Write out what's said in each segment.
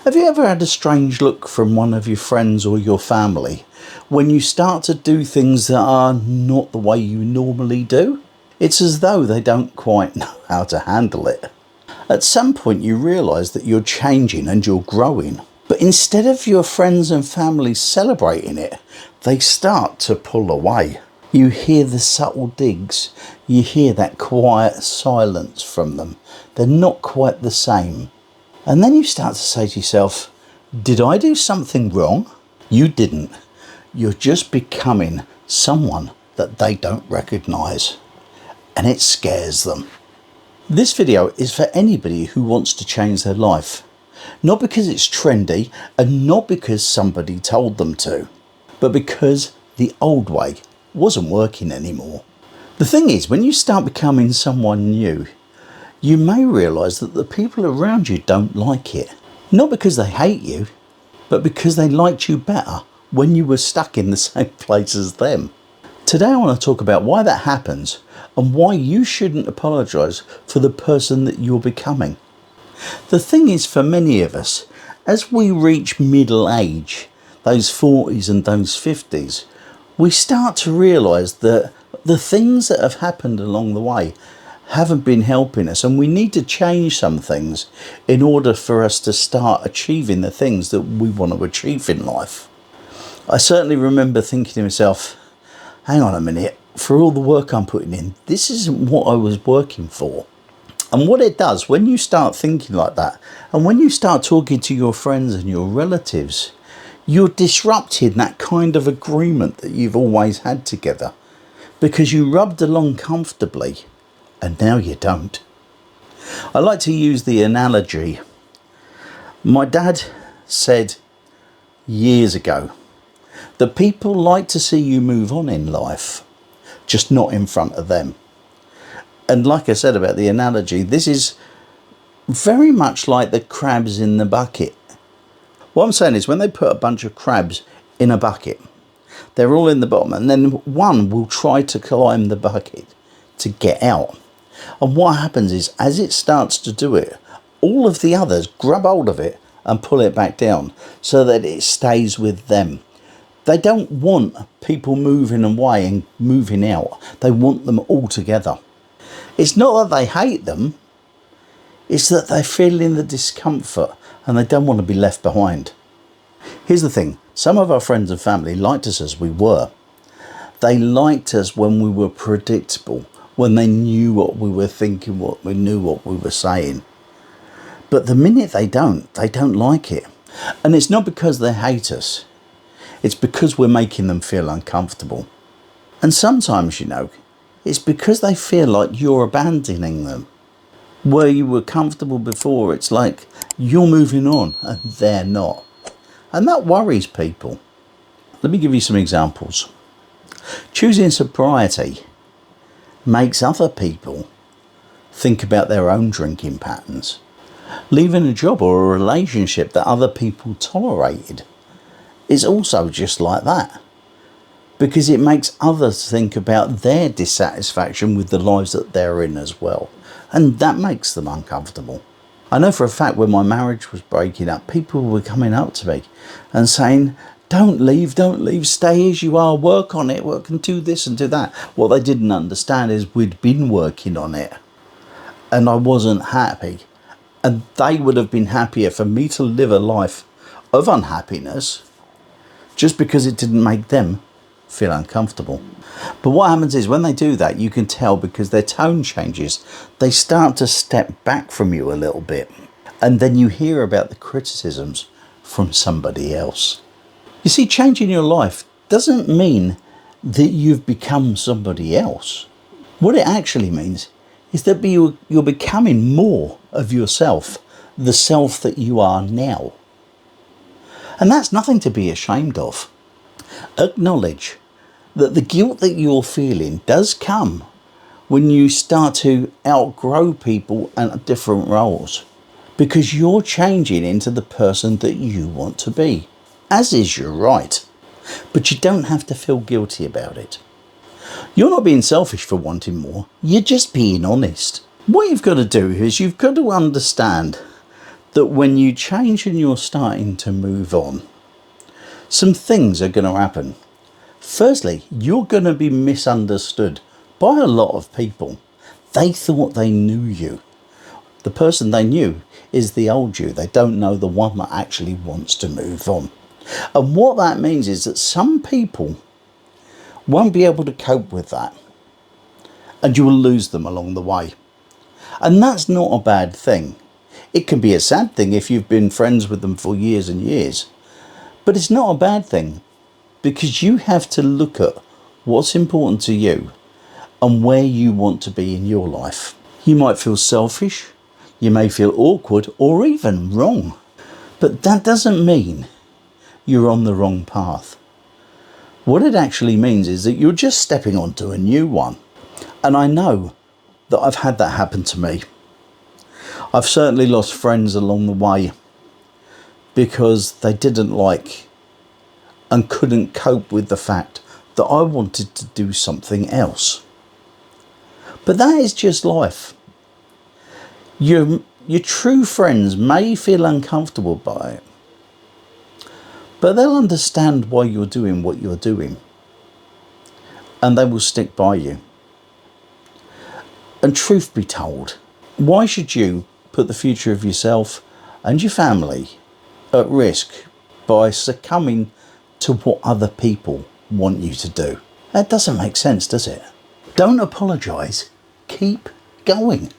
Have you ever had a strange look from one of your friends or your family when you start to do things that are not the way you normally do? It's as though they don't quite know how to handle it. At some point you realise that you're changing and you're growing, but instead of your friends and family celebrating it, they start to pull away. You hear the subtle digs, you hear that quiet silence from them. They're not quite the same. And then you start to say to yourself, did I do something wrong? You didn't. You're just becoming someone that they don't recognise. And it scares them. This video is for anybody who wants to change their life. Not because it's trendy and not because somebody told them to, but because the old way wasn't working anymore. The thing is, when you start becoming someone new, you may realise that the people around you don't like it. Not because they hate you, but because they liked you better when you were stuck in the same place as them. Today I want to talk about why that happens and why you shouldn't apologise for the person that you're becoming. The thing is, for many of us, as we reach middle age, those 40s and those 50s, we start to realise that the things that have happened along the way haven't been helping us, and we need to change some things in order for us to start achieving the things that we want to achieve in life. I certainly remember thinking to myself, hang on a minute, for all the work I'm putting in, this isn't what I was working for. And what it does, when you start thinking like that, and when you start talking to your friends and your relatives, you're disrupting that kind of agreement that you've always had together, because you rubbed along comfortably and now you don't. I like to use the analogy. My dad said years ago that people like to see you move on in life, just not in front of them. And like I said about the analogy, this is very much like the crabs in the bucket. What I'm saying is, when they put a bunch of crabs in a bucket, they're all in the bottom, and then one will try to climb the bucket to get out. And what happens is, as it starts to do it, all of the others grab hold of it and pull it back down so that it stays with them. They don't want people moving away and moving out. They want them all together. It's not that they hate them, it's that they're feeling the discomfort and they don't want to be left behind. Here's the thing, some of our friends and family liked us as we were. They liked us when we were predictable, when they knew what we were thinking, what we knew what we were saying. But the minute they don't like it. And it's not because they hate us, it's because we're making them feel uncomfortable. And sometimes, it's because they feel like you're abandoning them. Where you were comfortable before, it's like you're moving on and they're not. And that worries people. Let me give you some examples. Choosing sobriety makes other people think about their own drinking patterns. Leaving a job or a relationship that other people tolerated is also just like that, because it makes others think about their dissatisfaction with the lives that they're in as well, and that makes them uncomfortable. I know for a fact when my marriage was breaking up, people were coming up to me and saying, don't leave, stay as you are, work on it, work and do this and do that. What they didn't understand is we'd been working on it and I wasn't happy, and they would have been happier for me to live a life of unhappiness just because it didn't make them feel uncomfortable. But what happens is, when they do that, you can tell because their tone changes. They start to step back from you a little bit, and then you hear about the criticisms from somebody else. You see, changing your life doesn't mean that you've become somebody else. What it actually means is that you're becoming more of yourself, the self that you are now. And that's nothing to be ashamed of. Acknowledge that the guilt that you're feeling does come when you start to outgrow people and different roles, because you're changing into the person that you want to be, as is your right. But you don't have to feel guilty about it. You're not being selfish for wanting more, you're just being honest. What you've got to do is you've got to understand that when you change and you're starting to move on, some things are going to happen. Firstly, you're going to be misunderstood by a lot of people. They thought they knew you. The person they knew is the old you. They don't know the one that actually wants to move on. And what that means is that some people won't be able to cope with that, and you will lose them along the way. And that's not a bad thing. It can be a sad thing if you've been friends with them for years and years, but it's not a bad thing, because you have to look at what's important to you and where you want to be in your life. You might feel selfish, you may feel awkward or even wrong, but that doesn't mean you're on the wrong path. What it actually means is that you're just stepping onto a new one. And I know that I've had that happen to me. I've certainly lost friends along the way because they didn't like and couldn't cope with the fact that I wanted to do something else. But that is just life. Your true friends may feel uncomfortable by it, but they'll understand why you're doing what you're doing, and they will stick by you. And truth be told, why should you put the future of yourself and your family at risk by succumbing to what other people want you to do? That doesn't make sense, does it? Don't apologise. Keep going.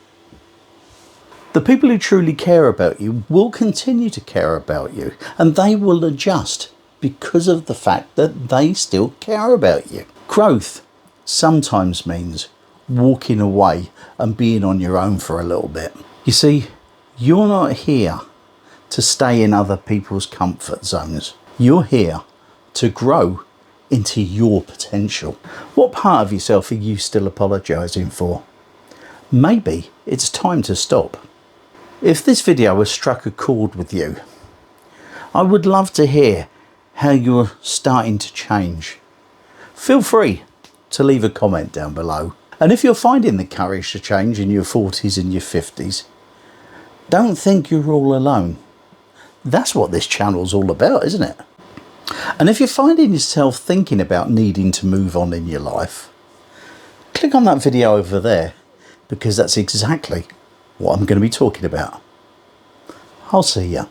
The people who truly care about you will continue to care about you, and they will adjust because of the fact that they still care about you. Growth sometimes means walking away and being on your own for a little bit. You see, you're not here to stay in other people's comfort zones. You're here to grow into your potential. What part of yourself are you still apologising for? Maybe it's time to stop. If this video has struck a chord with you, I would love to hear how you're starting to change. Feel free to leave a comment down below. And if you're finding the courage to change in your 40s and your 50s, don't think you're all alone. That's what this channel's all about, isn't it? And if you're finding yourself thinking about needing to move on in your life, click on that video over there, because that's exactly what I'm going to be talking about. I'll see ya.